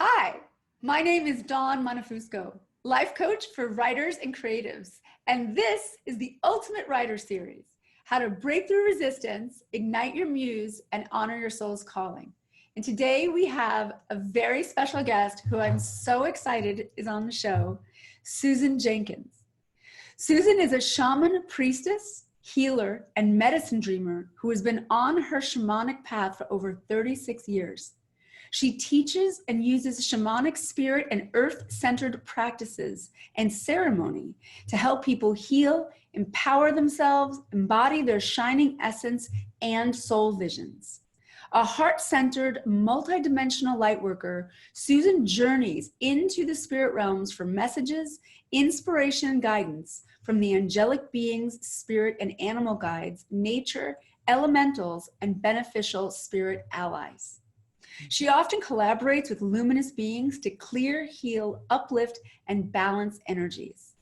Hi, my name is Dawn Montefusco, life coach for writers and creatives, and this is the Ultimate Writer Series, how to break through resistance, ignite your muse, and honor your soul's calling. And today we have a very special guest who I'm so excited is on the show, Susan Jenkins. Susan is a shaman, priestess, healer, and medicine dreamer who has been on her shamanic path for over 36 years. She teaches and uses shamanic spirit and earth-centered practices and ceremony to help people heal, empower themselves, embody their shining essence and soul visions. A heart-centered, multidimensional lightworker, Susan journeys into the spirit realms for messages, inspiration, and guidance from the angelic beings, spirit and animal guides, nature, elementals, and beneficial spirit allies. She often collaborates with luminous beings to clear, heal, uplift, and balance energies.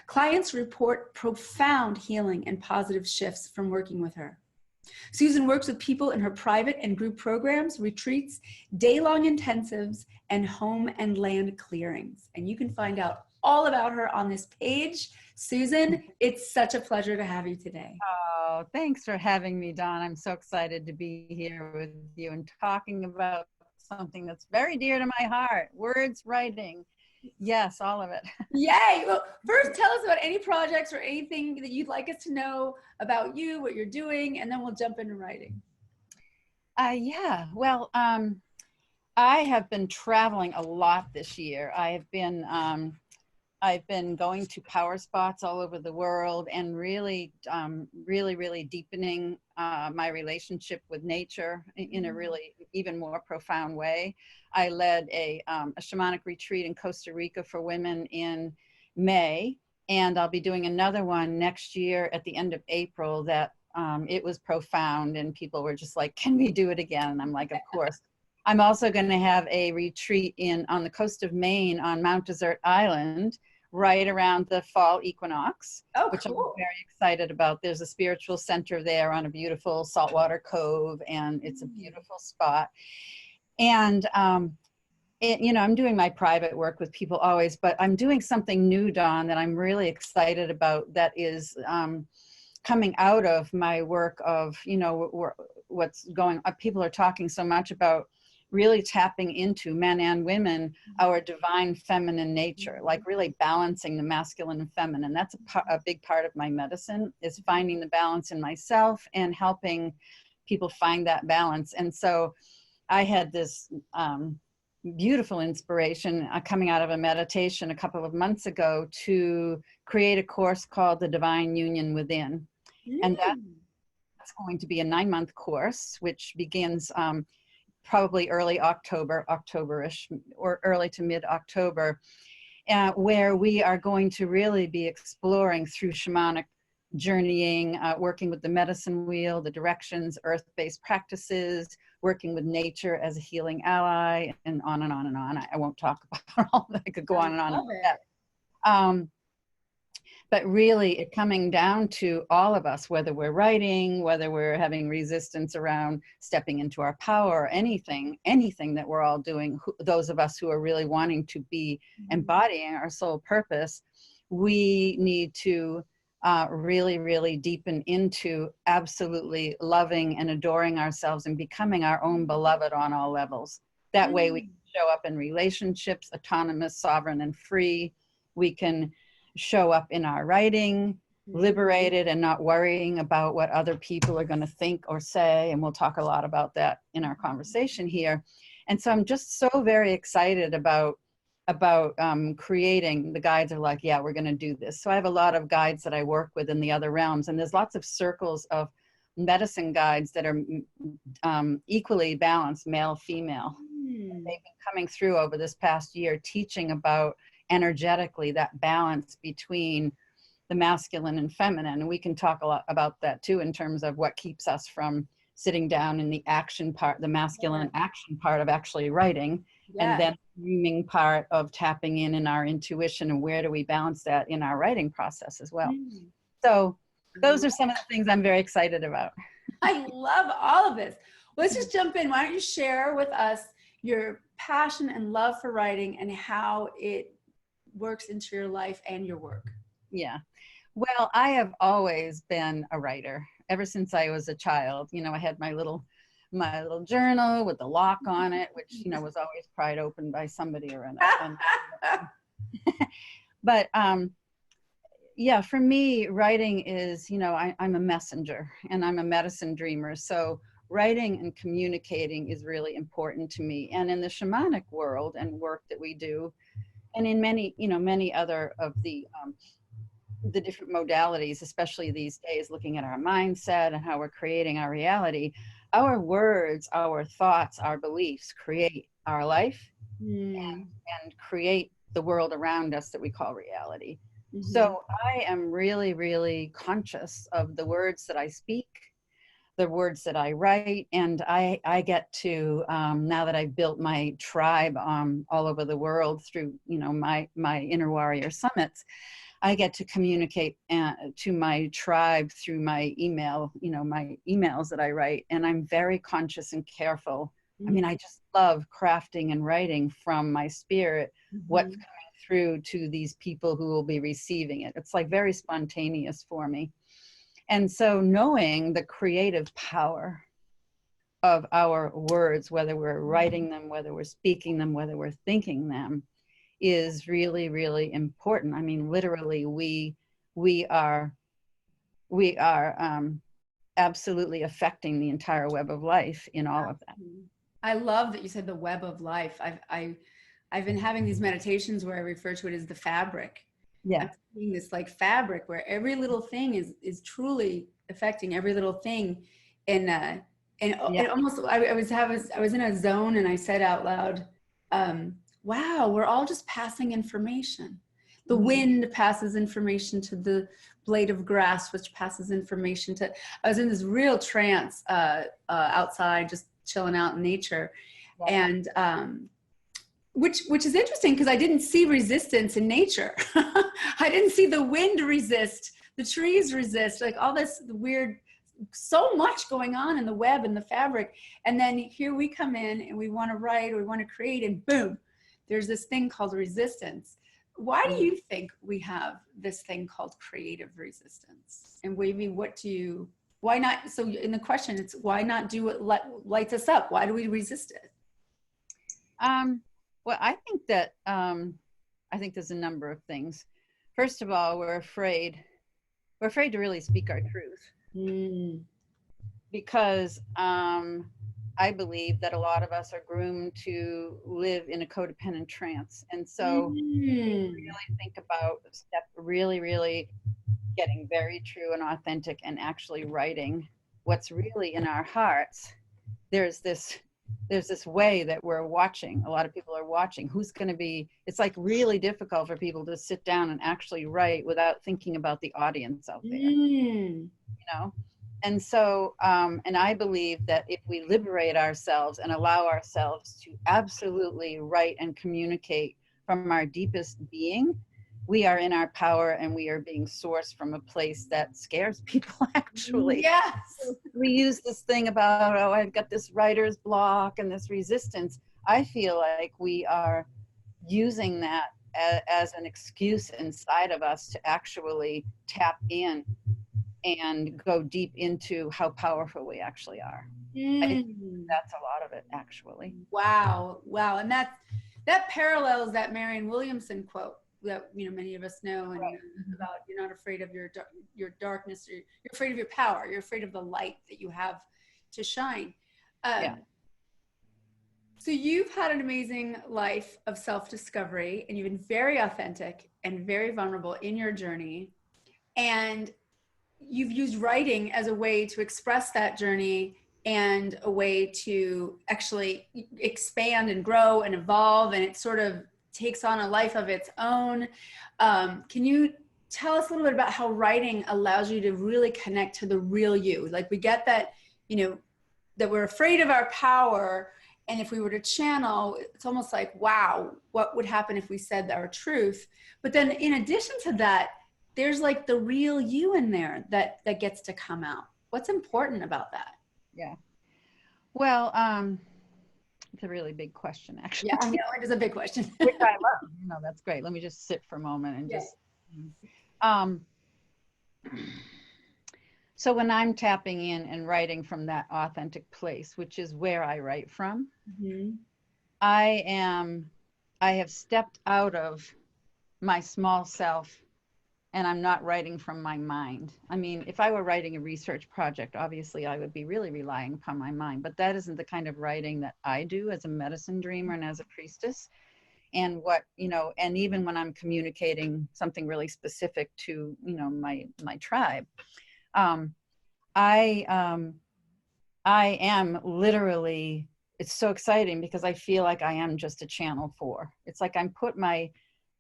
Clients report profound healing and positive shifts from working with her. Susan works with people in her private and group programs, retreats, day-long intensives, and home and land clearings. And you can find out all about her on this page. Susan, it's such a pleasure to have you today. Oh, thanks for having me, Dawn. I'm so excited to be here with you and talking about something that's very dear to my heart, words, writing. Yes, all of it. Yay! Well, first tell us about any projects or anything that you'd like us to know about you, what you're doing, and then we'll jump into writing. I have been traveling a lot this year. I've been going to power spots all over the world and really deepening my relationship with nature in a really even more profound way. I led a shamanic retreat in Costa Rica for women in May, and I'll be doing another one next year at the end of April that it was profound, and people were just like, can we do it again? And I'm like, of course. I'm also going to have a retreat on the coast of Maine on Mount Desert Island, right around the fall equinox, which I'm very excited about. There's a spiritual center there on a beautiful saltwater cove, and it's a beautiful spot. And, I'm doing my private work with people always, but I'm doing something new, Dawn, that I'm really excited about that is coming out of my work of, what's going on. People are talking so much about really tapping into, men and women, our divine feminine nature, like really balancing the masculine and feminine. That's a big part of my medicine, is finding the balance in myself and helping people find that balance. And so I had this beautiful inspiration coming out of a meditation a couple of months ago to create a course called The Divine Union Within. And that's going to be a 9-month course, which begins probably early October-ish, or early to mid-October, where we are going to really be exploring through shamanic journeying, working with the medicine wheel, the directions, earth-based practices, working with nature as a healing ally, and on and on and on. I won't talk about all that. I could go on and on about that. But really it coming down to all of us, whether we're writing, whether we're having resistance around stepping into our power, anything that we're all doing, those of us who are really wanting to be embodying our soul purpose, we need to really deepen into absolutely loving and adoring ourselves and becoming our own beloved on all levels. That way we can show up in relationships, autonomous, sovereign, and free. We can show up in our writing, liberated and not worrying about what other people are going to think or say. And we'll talk a lot about that in our conversation here. And so I'm just so very excited about creating. The guides are like, yeah, we're going to do this. So I have a lot of guides that I work with in the other realms, and there's lots of circles of medicine guides that are equally balanced, male, female. They've been coming through over this past year, teaching about energetically that balance between the masculine and feminine. And we can talk a lot about that too, in terms of what keeps us from sitting down in the action part, the masculine action part of actually writing, and then the dreaming part of tapping in our intuition, and where do we balance that in our writing process as well. So those are some of the things I'm very excited about. I love all of this. Let's just jump in. Why don't you share with us, your passion and love for writing and how it works into your life and your work. Yeah. Well, I have always been a writer ever since I was a child. You know, I had my little journal with the lock on it, which, you know, was always pried open by somebody or another. But yeah, for me, writing is, you know, I'm a messenger and I'm a medicine dreamer. So writing and communicating is really important to me. And in the shamanic world and work that we do, and in many, you know, many other of the different modalities, especially these days, looking at our mindset and how we're creating our reality, our words, our thoughts, our beliefs create our life and create the world around us that we call reality. So I am really, really conscious of the words that I speak, the words that I write, and I get to, now that I've built my tribe all over the world through, you know, my Inner Warrior Summits, I get to communicate to my tribe through my email, you know, my emails that I write, and I'm very conscious and careful. I mean, I just love crafting and writing from my spirit, what's coming through to these people who will be receiving it. It's like very spontaneous for me. And so knowing the creative power of our words, whether we're writing them, whether we're speaking them, whether we're thinking them, is really, really important. I mean, literally, we are absolutely affecting the entire web of life in all of that. I love that you said the web of life. I've been having these meditations where I refer to it as the fabric. Yeah. I'm seeing this like fabric where every little thing is truly affecting every little thing. And it almost, I was in a zone and I said out loud, wow, we're all just passing information. The wind passes information to the blade of grass, which passes information to, I was in this real trance outside, just chilling out in nature. And which is interesting because I didn't see resistance in nature. I didn't see the wind resist, the trees resist, like all this weird, so much going on in the web and the fabric. And then here we come in and we want to write or we want to create, and boom, there's this thing called resistance. Why do you think we have this thing called creative resistance? And maybe why not? So in the question, it's why not do what lights us up? Why do we resist it? Well, I think that, I think there's a number of things. First of all, we're afraid to really speak our truth. Because I believe that a lot of us are groomed to live in a codependent trance. And so really think about really, really getting very true and authentic and actually writing what's really in our hearts. There's this way that we're watching. A lot of people are watching who's going to be, it's like really difficult for people to sit down and actually write without thinking about the audience out there, you know? And so, and I believe that if we liberate ourselves and allow ourselves to absolutely write and communicate from our deepest being, we are in our power and we are being sourced from a place that scares people, actually. Yes. We use this thing about, oh, I've got this writer's block and this resistance. I feel like we are using that as an excuse inside of us to actually tap in and go deep into how powerful we actually are. I think that's a lot of it, actually. Wow. And that parallels that Marianne Williamson quote that, you know, many of us know, and about, you're not afraid of your darkness, you're afraid of your power, you're afraid of the light that you have to shine. So you've had an amazing life of self-discovery, and you've been very authentic and very vulnerable in your journey, and you've used writing as a way to express that journey and a way to actually expand and grow and evolve, and it sort of takes on a life of its own. Can you tell us a little bit about how writing allows you to really connect to the real you? Like, we get that, you know, that we're afraid of our power, and if we were to channel, it's almost like, wow, what would happen if we said our truth? But then in addition to that, there's like the real you in there that gets to come out. What's important about that? Yeah. Well, It's a really big question, actually. Yeah, I know it is a big question. Which I love. No, that's great. Let me just sit for a moment and just. Um, so when I'm tapping in and writing from that authentic place, which is where I write from, I have stepped out of my small self, and I'm not writing from my mind. I mean, if I were writing a research project, obviously I would be really relying upon my mind, but that isn't the kind of writing that I do as a medicine dreamer and as a priestess. And and even when I'm communicating something really specific to, my tribe, um, I am literally, it's so exciting because I feel like I am just a channel 4. It's like I'm put my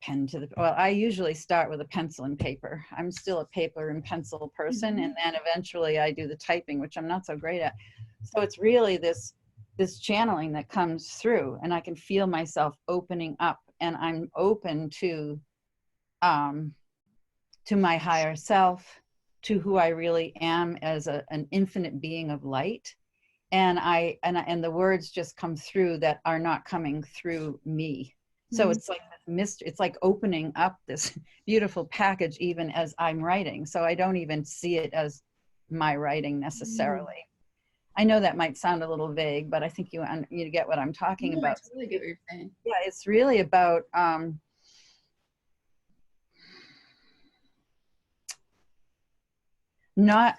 pen to well, I usually start with a pencil and paper. I'm still a paper and pencil person. And then eventually I do the typing, which I'm not so great at. So it's really this channeling that comes through, and I can feel myself opening up, and I'm open to my higher self, to who I really am as an infinite being of light. And the words just come through that are not coming through me. So it's like it's like opening up this beautiful package even as I'm writing. So I don't even see it as my writing necessarily. I know that might sound a little vague, but I think you get what I'm talking about. I totally get what you're saying. Yeah, it's really about not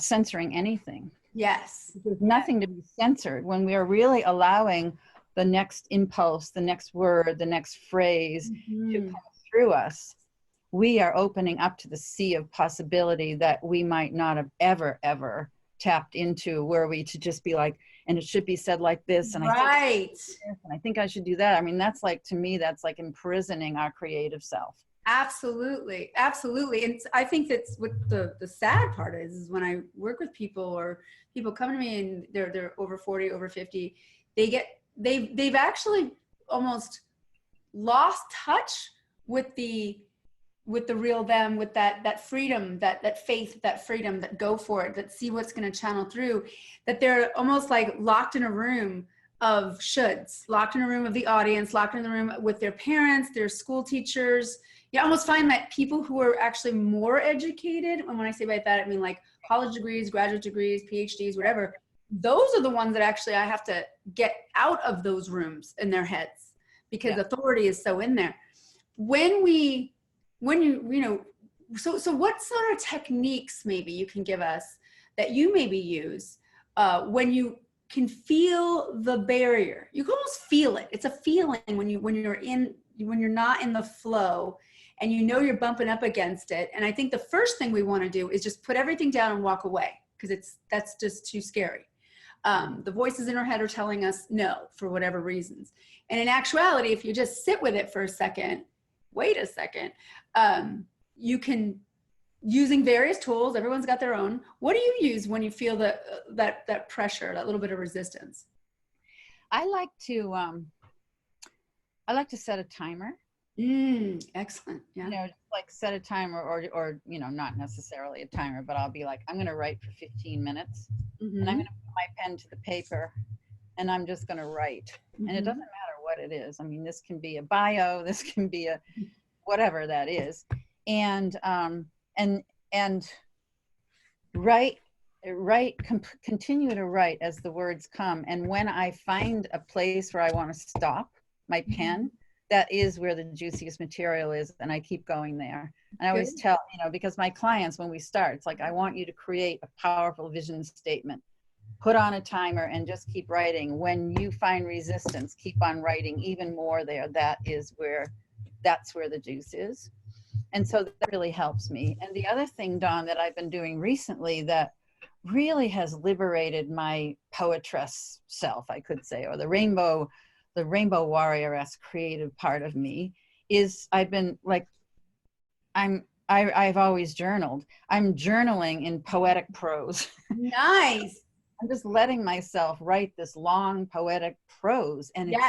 censoring anything. Yes. There's nothing to be censored when we are really allowing the next impulse, the next word, the next phrase to come through us. We are opening up to the sea of possibility that we might not have ever tapped into, were we to just be like, and it should be said like this, and I think I should do that. I mean, that's like, to me, that's like imprisoning our creative self. Absolutely. Absolutely. And I think that's what the sad part is when I work with people, or people come to me and they're over 40, over 50, they've actually almost lost touch with the real them, with that freedom, that faith, that freedom, that go for it, that see what's going to channel through, that they're almost like locked in a room of shoulds, locked in a room of the audience, locked in the room with their parents, their school teachers. You almost find that people who are actually more educated, and when I say by that, I mean like college degrees, graduate degrees, PhDs, whatever, those are the ones that actually I have to get out of those rooms in their heads, because authority is so in there. So what sort of techniques maybe you can give us that you maybe use when you can feel the barrier? You can almost feel it. It's a feeling when you're not in the flow, and you're bumping up against it. And I think the first thing we want to do is just put everything down and walk away, because that's just too scary. The voices in our head are telling us no for whatever reasons. And in actuality, if you just sit with it for a second, wait a second, you can, using various tools, everyone's got their own. What do you use when you feel that pressure, that little bit of resistance? I like to set a timer. Excellent. Yeah. Just like set a timer, or not necessarily a timer, but I'll be like, I'm going to write for 15 minutes and I'm going to put my pen to the paper and I'm just going to write. And it doesn't matter what it is. I mean, this can be a bio, this can be a whatever that is. And continue to write as the words come. And when I find a place where I want to stop my pen, that is where the juiciest material is, and I keep going there. And I always tell, because my clients, when we start, it's like, I want you to create a powerful vision statement, put on a timer, and just keep writing. When you find resistance, keep on writing even more there. That's where the juice is. And so that really helps me. And the other thing, Dawn, that I've been doing recently that really has liberated my poetress self, I could say, or the rainbow warrior-esque creative part of me, is I've always journaled. I'm journaling in poetic prose. Nice. I'm just letting myself write this long poetic prose, and it's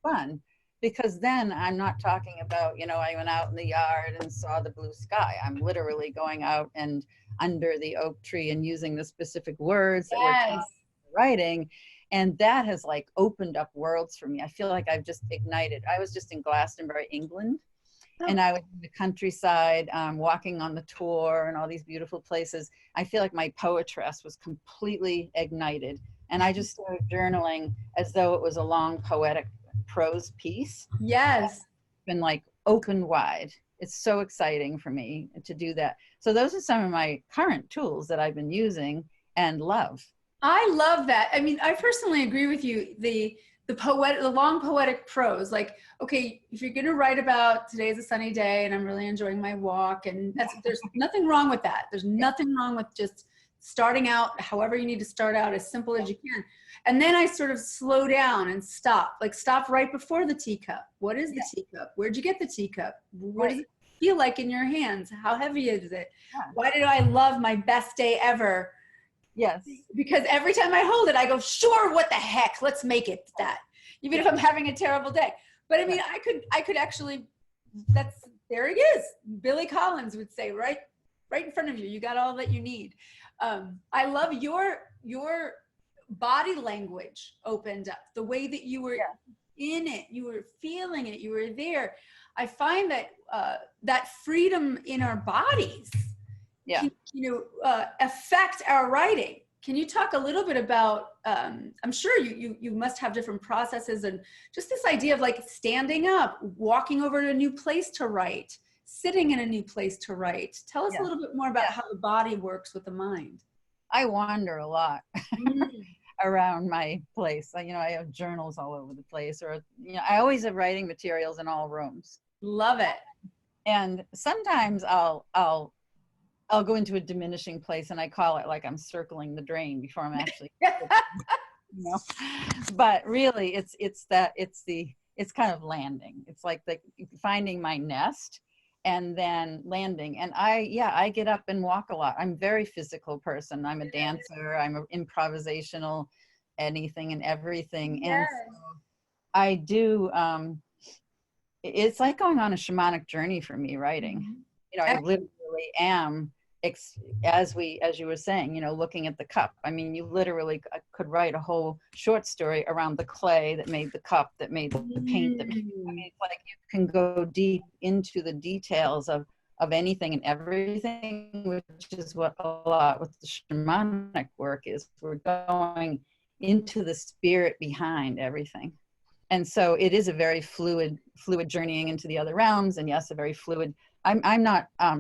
fun, because then I'm not talking about, I went out in the yard and saw the blue sky. I'm literally going out and under the oak tree and using the specific words that we're writing. And that has like opened up worlds for me. I feel like I've just ignited. I was just in Glastonbury, England, and I was in the countryside, walking on the tour and all these beautiful places. I feel like my poetress was completely ignited. And I just started journaling as though it was a long poetic prose piece. Yes. It's been like open wide. It's so exciting for me to do that. So those are some of my current tools that I've been using and love. I love that. I mean, I personally agree with you. The long poetic prose, like, okay, if you're going to write about today's a sunny day and I'm really enjoying my walk, and there's nothing wrong with that. There's nothing wrong with just starting out however you need to start out, as simple as you can. And then I sort of slow down and stop right before the teacup. What is the teacup? Where'd you get the teacup? What does it feel like in your hands? How heavy is it? Why did I love my best day ever? Yes. Because every time I hold it, I go, sure, what the heck? Let's make it that. Even if I'm having a terrible day. But I mean, I could actually, there it is. Billy Collins would say, right in front of you. You got all that you need. I love your body language opened up. The way that you were in it, you were feeling it, you were there. I find that that freedom in our bodies can, affect our writing. Can you talk a little bit about, I'm sure you must have different processes, and just this idea of like standing up, walking over to a new place to write, sitting in a new place to write. Tell us a little bit more about how the body works with the mind. I wander a lot around my place. I have journals all over the place, or, I always have writing materials in all rooms. Love it. And sometimes I'll go into a diminishing place, and I call it like I'm circling the drain before I'm actually, but really it's kind of landing. It's like finding my nest and then landing. And I get up and walk a lot. I'm a very physical person. I'm a dancer. I'm an improvisational anything and everything. And so I do, it's like going on a shamanic journey for me, writing. I literally am, as you were saying, looking at the cup. I mean, you literally could write a whole short story around the clay that made the cup, that made the paint, that made, I mean, it's like you can go deep into the details of anything and everything, which is what a lot with the shamanic work is. We're going into the spirit behind everything. And so it is a very fluid journeying into the other realms. And yes, a very fluid, I'm not, I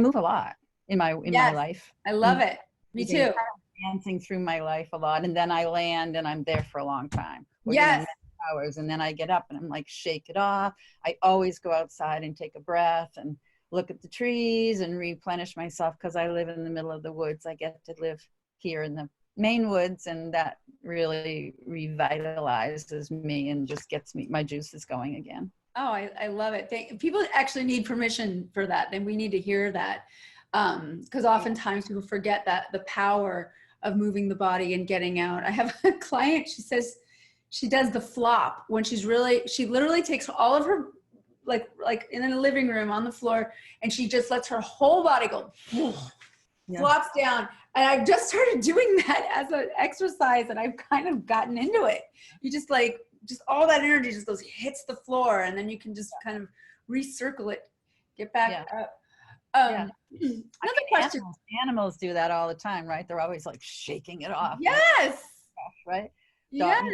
move a lot in my life. I love it. Me too. Dancing through my life a lot. And then I land and I'm there for a long time. Hours. And then I get up and I'm like, shake it off. I always go outside and take a breath and look at the trees and replenish myself, because I live in the middle of the woods. I get to live here in the Maine woods, and that really revitalizes me and just gets my juices going again. Oh, I love it. People actually need permission for that, and we need to hear that, because oftentimes people forget that the power of moving the body and getting out. I have a client, she says she does the flop when she literally takes all of her, like in the living room on the floor, and she just lets her whole body go, flops down. And I've just started doing that as an exercise, and I've kind of gotten into it. You just all that energy just hits the floor, and then you can just kind of recircle it, get back up. Another question. Animals do that all the time, right? They're always like shaking it off. Yes. Right? Yes.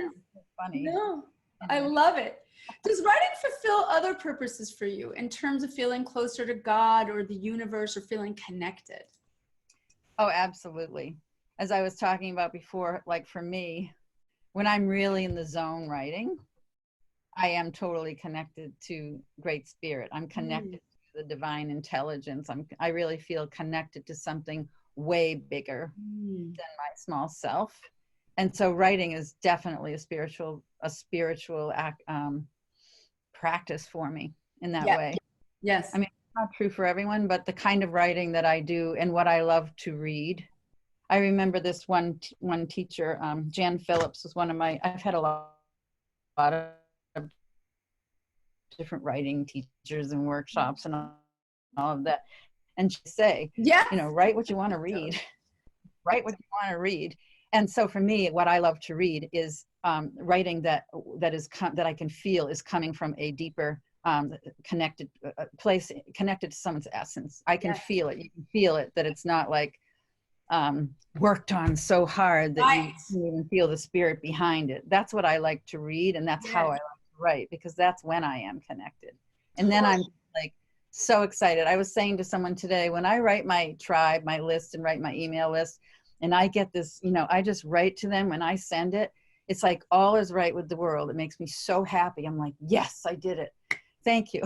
Funny. No, I love it. Does writing fulfill other purposes for you in terms of feeling closer to God or the universe, or feeling connected? Oh, absolutely. As I was talking about before, like for me, when I'm really in the zone writing, I am totally connected to Great Spirit. I'm connected to the divine intelligence. I really feel connected to something way bigger than my small self. And so writing is definitely a spiritual practice for me in that way. Yes. I mean, it's not true for everyone, but the kind of writing that I do and what I love to read. I remember this one teacher, Jan Phillips, was one of my, I've had a lot of different writing teachers and workshops and all of that. And she'd say, write what you want to read. Write what you want to read. And so for me, what I love to read is writing that I can feel is coming from a deeper connected place, connected to someone's essence. I can feel it. You can feel it, that it's not like worked on so hard that you can't even feel the spirit behind it. That's what I like to read, and that's how I like to write, because that's when I am connected. And then I'm like so excited. I was saying to someone today, when I write my tribe, my list, and write my email list, and I get this, I just write to them when I send it, it's like all is right with the world. It makes me so happy. I'm like, yes, I did it. Thank you.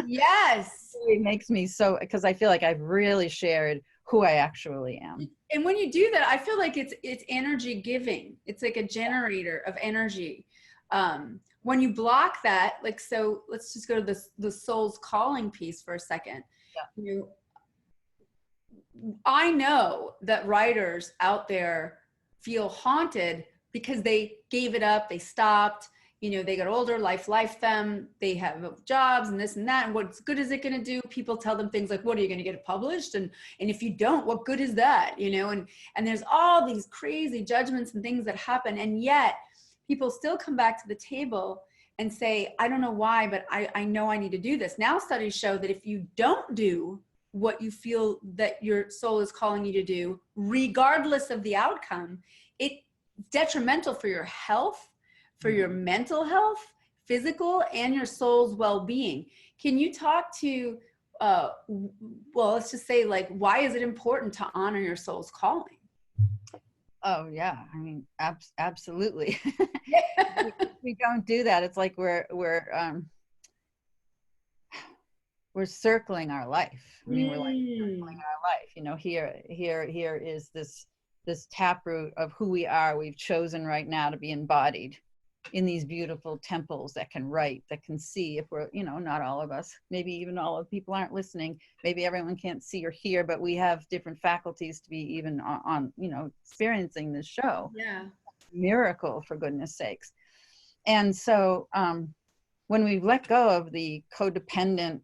Yes. It makes me so, because I feel like I've really shared who I actually am. And when you do that, I feel like it's energy giving. It's like a generator of energy. When you block that, like, so let's just go to the soul's calling piece for a second. Yeah. I know that writers out there feel haunted because they gave it up, they stopped, they got older, life them, they have jobs and this and that, and what good is it going to do? People tell them things like, what are you going to get it published? And if you don't, what good is that? And there's all these crazy judgments and things that happen, and yet people still come back to the table and say, I don't know why, but I know I need to do this. Now studies show that if you don't do what you feel that your soul is calling you to do, regardless of the outcome, it's detrimental for your health, for your mental health, physical, and your soul's well-being. Can you talk to, let's just say, like, why is it important to honor your soul's calling? Oh yeah, I mean, absolutely. We don't do that. It's like we're circling our life. I mean, we're like circling our life. Here is this taproot of who we are. We've chosen right now to be embodied in these beautiful temples that can write, that can see. If we're, not all of us, maybe even all of the people aren't listening, maybe everyone can't see or hear, but we have different faculties to be even on experiencing this show. Yeah. Miracle, for goodness sakes. And so when we let go of the codependent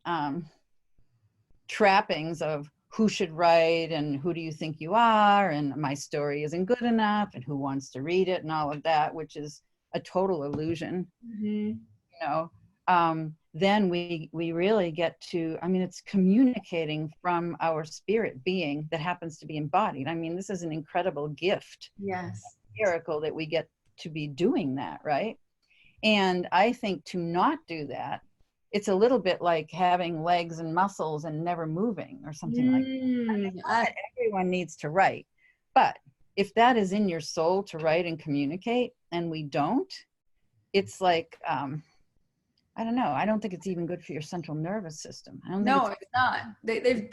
trappings of who should write and who do you think you are, and my story isn't good enough, and who wants to read it, and all of that, which is a total illusion, then we really get to, it's communicating from our spirit being that happens to be embodied. This is an incredible gift. Yes. Miracle that we get to be doing that, right? And I think to not do that, it's a little bit like having legs and muscles and never moving or something like that. Everyone needs to write. But if that is in your soul to write and communicate, and we don't, it's like, I don't know. I don't think it's even good for your central nervous system. No, it's not. They've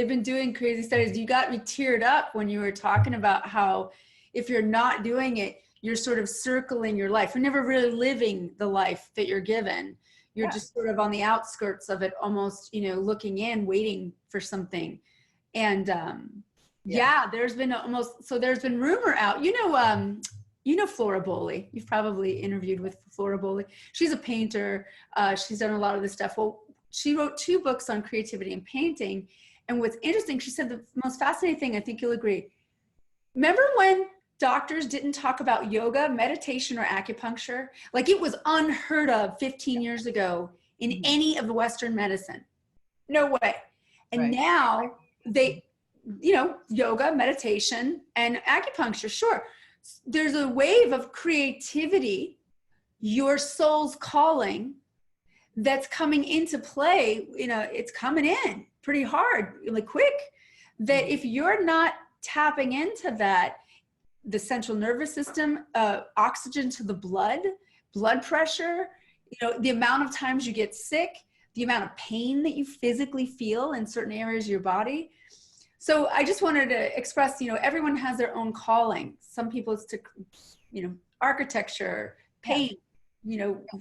been doing crazy studies. You got me teared up when you were talking about how if you're not doing it, you're sort of circling your life. You're never really living the life that you're given. You're just sort of on the outskirts of it, almost, looking in, waiting for something. And there's been rumor out, Flora Bowley. You've probably interviewed with Flora Bowley. She's a painter. She's done a lot of this stuff. Well, she wrote 2 books on creativity and painting. And what's interesting, she said the most fascinating thing, I think you'll agree. Remember when doctors didn't talk about yoga, meditation, or acupuncture? Like, it was unheard of 15 years ago in any of the Western medicine. No way. And now they, yoga, meditation, and acupuncture, sure. There's a wave of creativity, your soul's calling, that's coming into play. It's coming in pretty hard, like quick, that if you're not tapping into that, the central nervous system, oxygen to the blood pressure, the amount of times you get sick, the amount of pain that you physically feel in certain areas of your body. So I just wanted to express, everyone has their own calling. Some people it's to, architecture, paint,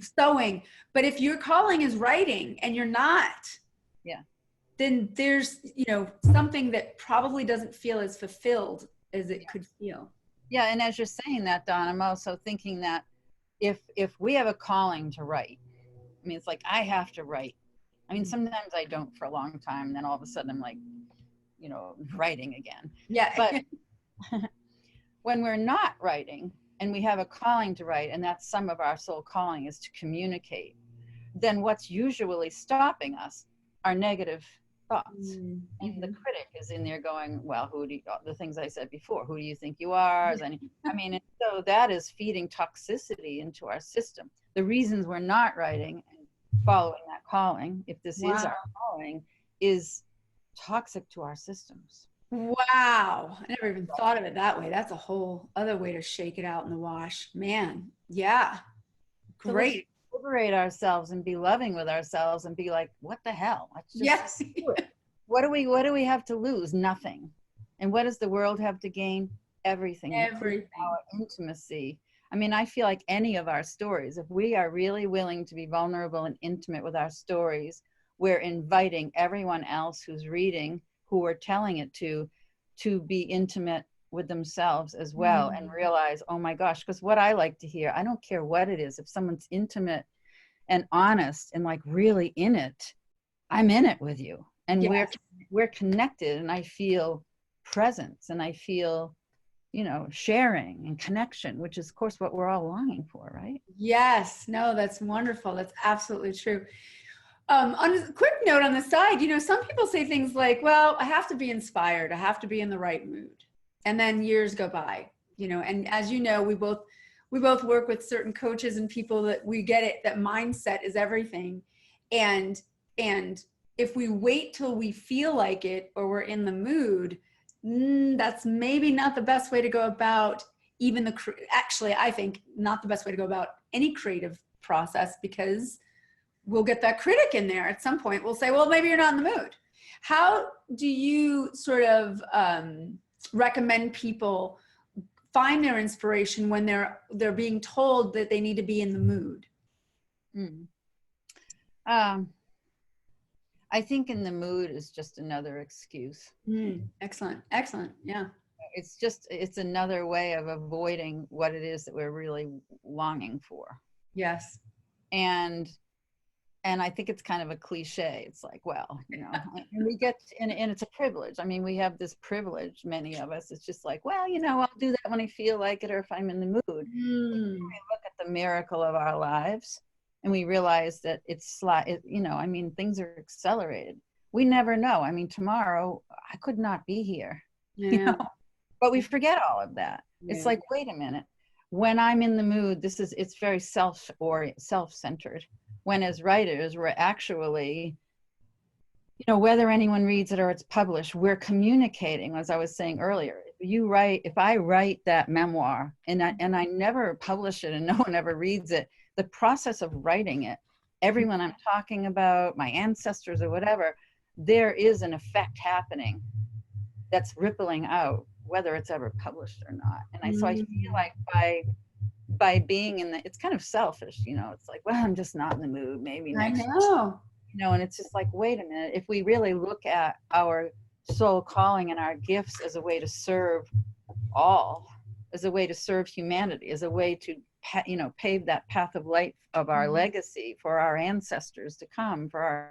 sewing. But if your calling is writing and you're not, then there's, something that probably doesn't feel as fulfilled as it could feel. Yeah. And as you're saying that, Dawn, I'm also thinking that if we have a calling to write, it's like, I have to write. Sometimes I don't for a long time. Then all of a sudden I'm like, writing again. Yeah. But when we're not writing and we have a calling to write, and that's some of our soul calling is to communicate, then what's usually stopping us are negative thoughts. Mm-hmm. And the critic is in there going, well, the things I said before, who do you think you are? I mean, and so that is feeding toxicity into our system. The reasons we're not writing and following that calling, if this is our calling, is toxic to our systems. Wow. I never even thought of it that way. That's a whole other way to shake it out in the wash. Man. Yeah. Great. So liberate ourselves and be loving with ourselves and be like, what the hell? Let's just Yes. do it. What do we have to lose? Nothing. And what does the world have to gain? Everything. Everything. Our intimacy. I mean, I feel like any of our stories, if we are really willing to be vulnerable and intimate with our stories, we're inviting everyone else who's reading, who we're telling it to be intimate with themselves as well, and realize, oh my gosh, because what I like to hear, I don't care what it is, if someone's intimate and honest and like really in it, I'm in it with you. And yes. we're connected, and I feel presence, and I feel, you know, sharing and connection, which is of course what we're all longing for, right? Yes. No, that's wonderful. That's absolutely true. On a quick note on the side, you know, some people say things like, well, I have to be inspired. I have to be in the right mood. And then years go by, you know, and as you know, we both work with certain coaches and people that we get it, that mindset is everything. And if we wait till we feel like it or we're in the mood, that's maybe not the best way to go about actually, I think not the best way to go about any creative process, because we'll get that critic in there at some point. We'll say, well, maybe you're not in the mood. How do you sort of recommend people find their inspiration when they're being told that they need to be in the mood? I think in the mood is just another excuse. Excellent. Yeah. It's another way of avoiding what it is that we're really longing for. Yes. And I think it's kind of a cliche. It's like, well, you know, and we get, and it's a privilege. I mean, we have this privilege, many of us. It's just like, well, you know, I'll do that when I feel like it or if I'm in the mood. We look at the miracle of our lives and we realize that you know, I mean, things are accelerated. We never know. I mean, tomorrow I could not be here, you know, but we forget all of that. It's like, wait a minute, when I'm in the mood, it's very self-centered. When as writers, we're actually, you know, whether anyone reads it or it's published, we're communicating, as I was saying earlier. If I write that memoir and I never publish it and no one ever reads it, the process of writing it, everyone I'm talking about, my ancestors or whatever, there is an effect happening that's rippling out, whether it's ever published or not. And so I feel like by being in it's kind of selfish, you know, it's like, well, I'm just not in the mood, maybe next I know. You know, and it's just like, wait a minute, if we really look at our soul calling and our gifts as a way to serve all, as a way to serve humanity, as a way to, you know, pave that path of light of our legacy for our ancestors to come, for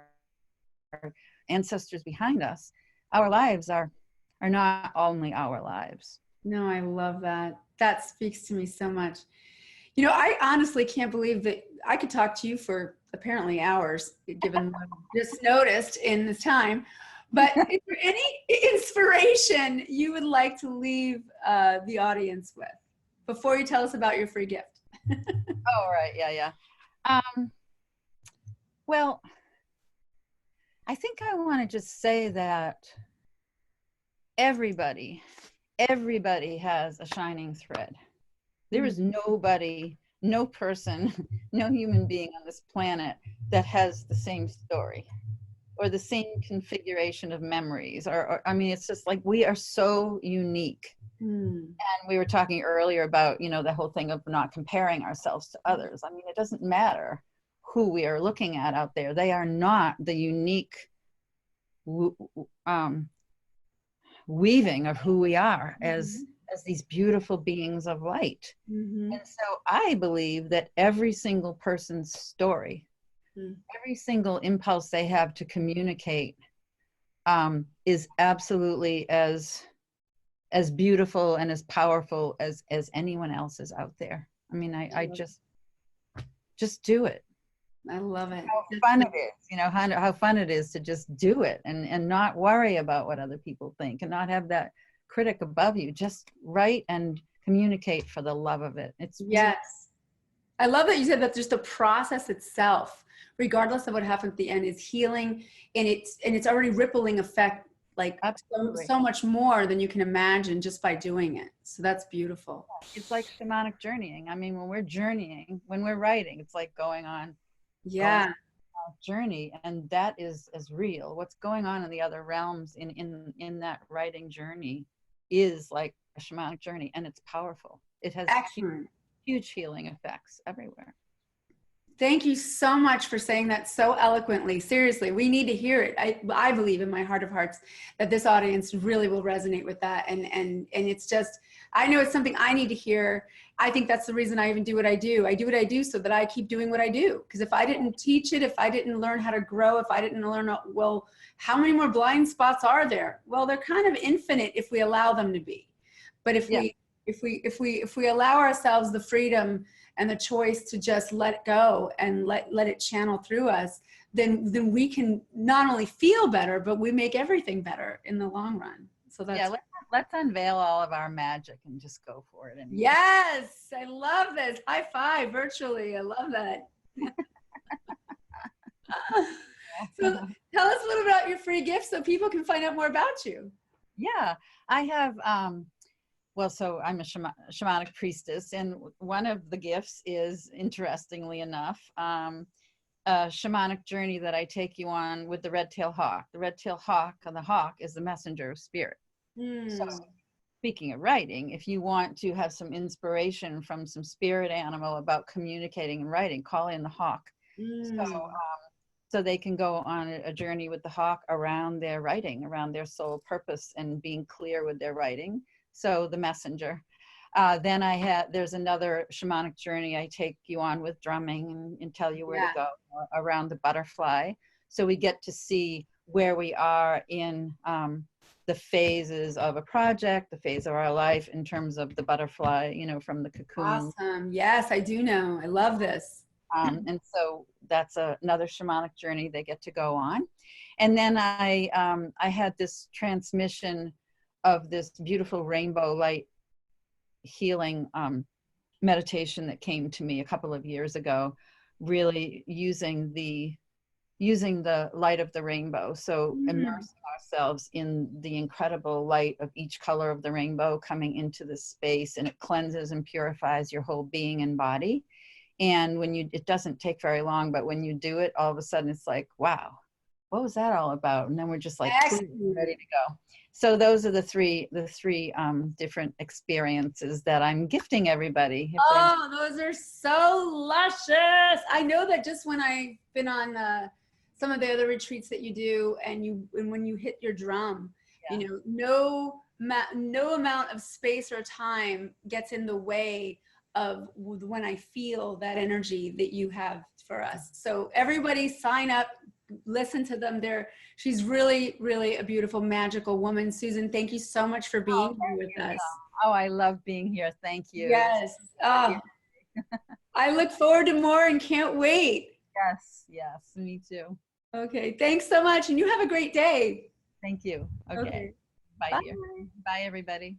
our ancestors behind us, our lives are not only our lives. No, I love that. That speaks to me so much. You know, I honestly can't believe that I could talk to you for apparently hours, given what I just noticed in this time. But is there any inspiration you would like to leave the audience with before you tell us about your free gift? Oh, right. Yeah. Well, I think I want to just say that everybody has a shining thread. There is nobody, no person, no human being on this planet that has the same story or the same configuration of memories. Or I mean, it's just like, we are so unique. And we were talking earlier about, you know, the whole thing of not comparing ourselves to others. I mean, it doesn't matter who we are looking at out there. They are not the unique weaving of who we are as these beautiful beings of light. And so I believe that every single person's story, every single impulse they have to communicate is absolutely as as beautiful and as powerful as anyone else is out there. I mean, I just do it. I love it. How fun it is, you know, how fun it is to just do it and not worry about what other people think and not have that critic above you. Just write and communicate for the love of it. It's Yes. I love that you said that just the process itself, regardless of what happens at the end, is healing, and it's already rippling effect, like so much more than you can imagine just by doing it. So that's beautiful. It's like shamanic journeying. I mean, when we're journeying, when we're writing, it's like going on a journey, and that is as real. What's going on in the other realms in that writing journey is like a shamanic journey, and it's powerful. It has huge healing effects everywhere. Thank you so much for saying that so eloquently. Seriously, we need to hear it. I believe in my heart of hearts that this audience really will resonate with that. And it's just, I know it's something I need to hear. I think that's the reason I even do what I do. I do what I do so that I keep doing what I do. Because if I didn't teach it, if I didn't learn how to grow, if I didn't learn, well, how many more blind spots are there? Well, they're kind of infinite if we allow them to be. But if we allow ourselves the freedom and the choice to just let go and let it channel through us, then we can not only feel better, but we make everything better in the long run. So that's let's unveil all of our magic and just go for it. Yes, I love this. High five virtually. I love that. So tell us a little about your free gifts so people can find out more about you. Yeah, I have well, so I'm a shamanic priestess, and one of the gifts is, interestingly enough, a shamanic journey that I take you on with the red-tailed hawk. The red-tailed hawk, and the hawk is the messenger of spirit. So speaking of writing, if you want to have some inspiration from some spirit animal about communicating and writing, call in the hawk. So they can go on a journey with the hawk around their writing, around their soul purpose and being clear with their writing. So the messenger. Then there's another shamanic journey I take you on with drumming and tell you where to go around the butterfly. So we get to see where we are in the phases of a project, the phase of our life in terms of the butterfly, you know, from the cocoon. Awesome. Yes, I do know. I love this. And so that's another shamanic journey they get to go on. And then I had this transmission of this beautiful rainbow light healing meditation that came to me a couple of years ago, really using the light of the rainbow. So immersing ourselves in the incredible light of each color of the rainbow coming into the space, and it cleanses and purifies your whole being and body. And it doesn't take very long, but when you do it, all of a sudden it's like, wow, what was that all about? And then we're just like ready to go. So those are the three different experiences that I'm gifting everybody. Oh, those are so luscious. I know that just when I've been on some of the other retreats that you do, and when you hit your drum, you know, no amount of space or time gets in the way of when I feel that energy that you have for us. So everybody sign up, listen to them. She's really, really a beautiful, magical woman. Susan, thank you so much for being here with us. Oh, I love being here. Thank you. Yes. Oh, I look forward to more and can't wait. Yes, me too. Okay, thanks so much. And you have a great day. Thank you. Okay. Bye, dear. Bye, everybody.